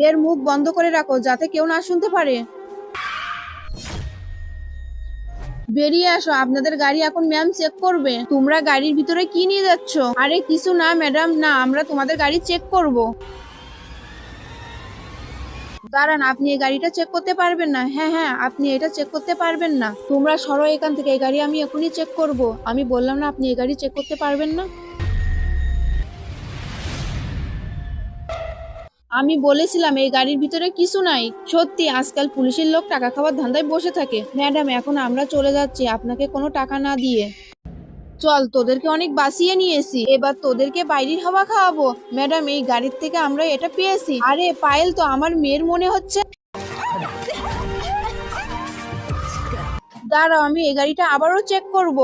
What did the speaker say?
এর মুখ বন্ধ করে রাখো যাতে কেউ না শুনতে পারে। বেরিয়ে আসো, আপনাদের গাড়ি এখন ম্যাম চেক করবে। তোমরা গাড়ির ভিতরে কি নিয়ে যাচ্ছ? আরে কিছু না ম্যাডাম, না আমরা তোমাদের গাড়ি চেক করব। দাঁড়ান, আপনি এই গাড়িটা চেক করতে পারবেন না? হ্যাঁ হ্যাঁ, আপনি এটা চেক করতে পারবেন না। তোমরা সরো এখান থেকে, এই গাড়ি আমি এখনই চেক করব। আমি বললাম না আপনি এই গাড়ি চেক করতে পারবেন না? আমি বলেছিলাম এই গাড়ির ভিতরে কিছু নাই। সত্যি আজকাল পুলিশের লোক টাকা খাওয়ার ধান্দায় বসে থাকে। ম্যাডাম এখন আমরা চলে যাচ্ছি আপনাকে কোনো টাকা না দিয়ে। চল, তোদেরকে অনেক বাঁচিয়ে নিয়েছি, এবার তোদেরকে বাইরের হাওয়া খাওয়াবো। ম্যাডাম এই গাড়ির থেকে আমরা এটা পেয়েছি। আরে পায়েল তো আমার মেয়ের মনে হচ্ছে। দাঁড়াও, আমি এই গাড়িটা আবারও চেক করব।